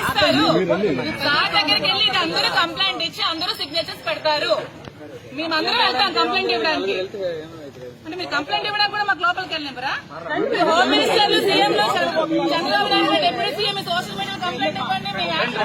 ఇస్తారు. సార్ దగ్గరికి వెళ్ళి అందరూ కంప్లైంట్ ఇచ్చి అందరూ సిగ్నేచర్స్ పెడతారు. మేమందరం వెళ్తాం కంప్లైంట్ ఇవ్వడానికి. అంటే మీరు కంప్లైంట్ ఇవ్వడానికి కూడా మాకు లోపలికి వెళ్ళినరా? హోమ్ మినిస్టర్ సీఎం లో Chandrababu Naidu deputy CM social media complaint ఇవ్వండి మేము యాక్షన్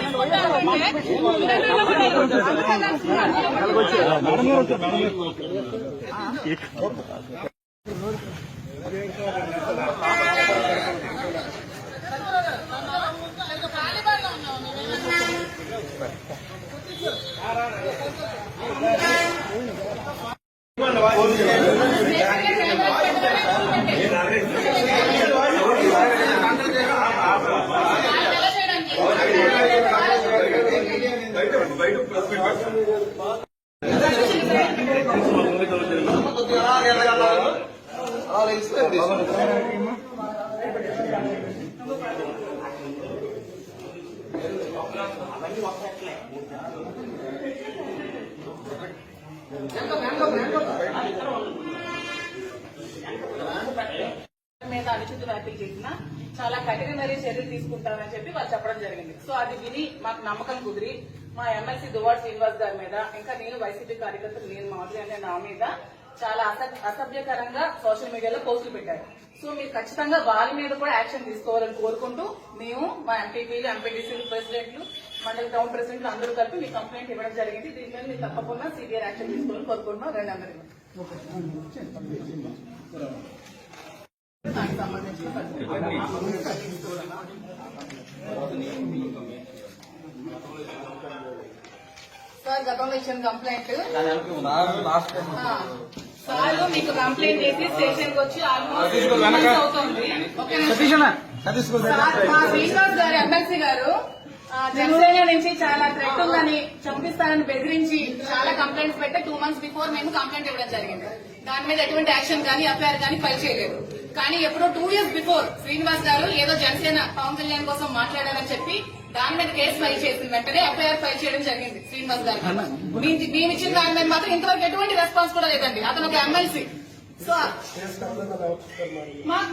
మీద అణచిత వ్యాఖ్యలు చేసినా చాలా కఠినమైన చర్యలు తీసుకుంటామని చెప్పి వాళ్ళు చెప్పడం జరిగింది. సో అది విని మాకు నమ్మకం కుదిరి మా ఎమ్మెల్సీ దువ్వాడ శ్రీనివాస్ గారి మీద, ఇంకా నేను వైసీపీ కార్యకర్తలు నేను మాధురి అనే నా మీద చాలా అసభ్యకరంగా సోషల్ మీడియాలో పోస్టులు పెట్టారు. సో మీరు ఖచ్చితంగా వాళ్ళ మీద కూడా యాక్షన్ తీసుకోవాలని కోరుకుంటూ మేము మా ఎంపీపీలు, ఎంపీటీసీలు, ప్రెసిడెంట్లు, మండల టౌన్ ప్రెసిడెంట్లు అందరూ కలిపి మీ కంప్లైంట్ ఇవ్వడం జరిగింది. దీని మీద మీరు తప్పకుండా సివియర్ యాక్షన్ తీసుకోవాలని కోరుకుంటున్నాం. రెండు అందరికీ దానికి సంబంధించిన సార్ గతంలో ఇచ్చిన కంప్లైంట్ సార్ మీకు కంప్లైంట్ చేసి స్టేషన్ కి వచ్చి ఆల్మోస్ట్ అవుతుంది. మా శ్రీనివాస్ గారు ఎమ్మెల్సీ గారు జనసేన నుంచి చాలా థ్రెట్ ఉందని, చంపిస్తారని బెదిరించి చాలా కంప్లైంట్స్ పెట్టి 2 months బిఫోర్ మేము కంప్లైంట్ ఇవ్వడం జరిగింది. దాని మీద ఎటువంటి యాక్షన్ కానీ ఎఫ్ఐఆర్ కానీ ఫైల్ చేయలేదు. కానీ ఎప్పుడో 2 years బిఫోర్ శ్రీనివాస్ గారు ఏదో జనసేన పవన్ కళ్యాణ్ కోసం మాట్లాడారని చెప్పి దాని మీద కేసు ఫైల్ చేసిన వెంటనే ఎఫ్ఐఆర్ ఫైల్ చేయడం జరిగింది శ్రీనివాస్ గారు. మేము ఇచ్చిన దాని మీద మాత్రం ఇంతవరకు ఎటువంటి రెస్పాన్స్ కూడా లేదండి. అతను ఒక ఎమ్మెల్సీ. సో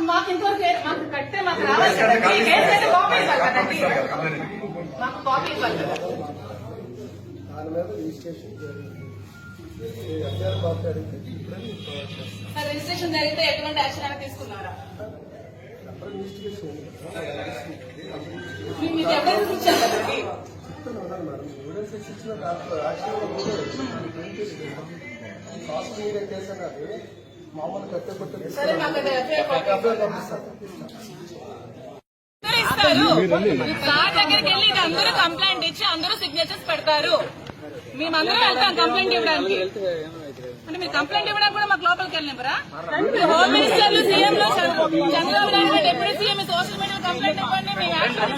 మాకు ఇంతవరకు మాకు కట్టే మాకు రావాలి కదండి. కేసు అయితే కాపీ ఇవ్వాలి కదండి, మాకు కాపీ ఇవ్వాలి కదా. సార్ రిజిస్ట్రేషన్ జరిగితే ఎటువంటి యాక్షన్ అయినా తీసుకున్నారా? మీకు ఎవిడెన్స్ ఇచ్చారు కదండి. సరే మాకు ఇస్తారు. సార్ దగ్గరికి వెళ్ళి అందరూ కంప్లైంట్ ఇచ్చి అందరూ సిగ్నేచర్స్ పెడతారు. మేమందరం వెళ్తాం కంప్లైంట్ ఇవ్వడానికి. అంటే మీరు కంప్లైంట్ ఇవ్వడానికి కూడా మాకు లోపలికి వెళ్ళినరా? హోమ్ మినిస్టర్ సీఎం లో Chandrababu Naidu deputy CM social media complaint ఇవ్వండి మేము యాక్షన్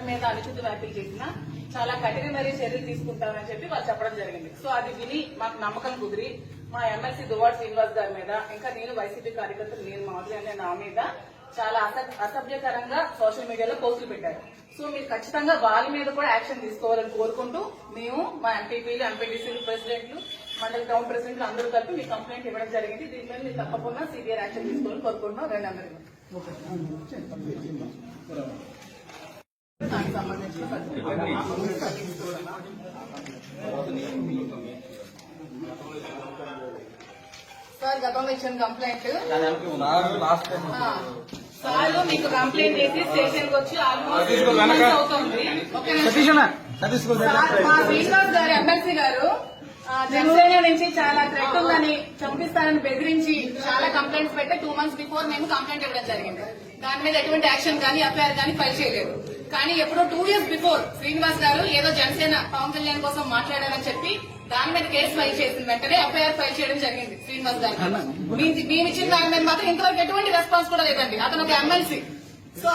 మీద అణచిత వ్యాఖ్యలు చేసినా చాలా కఠినమైన చర్యలు తీసుకుంటామని చెప్పి వాళ్ళు చెప్పడం జరిగింది. సో అది విని మాకు నమ్మకం కుదిరి మా ఎమ్మెల్సీ దువ్వాడ శ్రీనివాస్ గారి మీద, ఇంకా నేను వైసీపీ కార్యకర్తలు నేను మాధురి అనే నా మీద చాలా అసభ్యకరంగా సోషల్ మీడియాలో పోస్టులు పెట్టారు. సో మీరు ఖచ్చితంగా వాళ్ళ మీద కూడా యాక్షన్ తీసుకోవాలని కోరుకుంటూ మేము మా ఎంపీపీలు, ఎంపీటీసీలు, ప్రెసిడెంట్లు, మండల టౌన్ ప్రెసిడెంట్లు అందరూ కలిపి మీ కంప్లైంట్ ఇవ్వడం జరిగింది. దీని మీద మీరు తప్పకుండా సివియర్ యాక్షన్ తీసుకోవాలని కోరుకుంటున్నాం. రెండు అందరికీ దానికి సంబంధించిన సార్ గతంలో ఇచ్చిన కంప్లైంట్ సార్ మీకు కంప్లైంట్ చేసి స్టేషన్ కి వచ్చి ఆల్మోస్ట్ అవుతుంది. మా శ్రీనివాస్ గారు ఎమ్మెల్సీ గారు జనసేన నుంచి చాలా థ్రెట్ ఉందని, చంపిస్తానని బెదిరించి చాలా కంప్లైంట్స్ పెట్టి 2 months బిఫోర్ మేము కంప్లైంట్ ఇవ్వడం జరిగింది. దాని మీద ఎటువంటి యాక్షన్ కానీ ఎఫ్ఐఆర్ కానీ ఫైల్ చేయలేదు. కానీ ఎప్పుడో 2 years బిఫోర్ శ్రీనివాస్ గారు ఏదో జనసేన పవన్ కళ్యాణ్ కోసం మాట్లాడారని చెప్పి దాని మీద కేసు ఫైల్ చేసిన వెంటనే ఎఫ్ఐఆర్ ఫైల్ చేయడం జరిగింది శ్రీనివాస్ గారు. మేము ఇచ్చిన దాని మీద మాత్రం ఇంతవరకు ఎటువంటి రెస్పాన్స్ కూడా లేదండి. అతను ఒక ఎమ్మెల్సీ. సో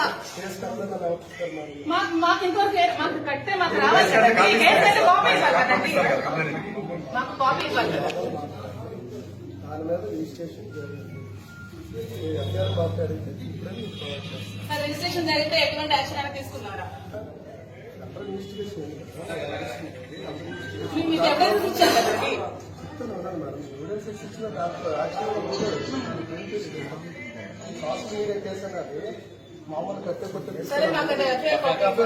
మాకు ఇంతవరకు మాకు కట్టే మాకు రావాలి కదండి. కేసు అయితే కాపీ ఇవ్వాలి కదండి. మాకు కాపీ ఇవ్వాలి కదా. సార్ రిజిస్ట్రేషన్ జరిగితే ఎటువంటి యాక్షన్ అయినా తీసుకున్నారా? మీకు ఎవిడెన్స్ ఇచ్చారు కదండి. మామూలు కట్టే సరే మాకు అది ఎఫ్ఐఆర్ కాపీ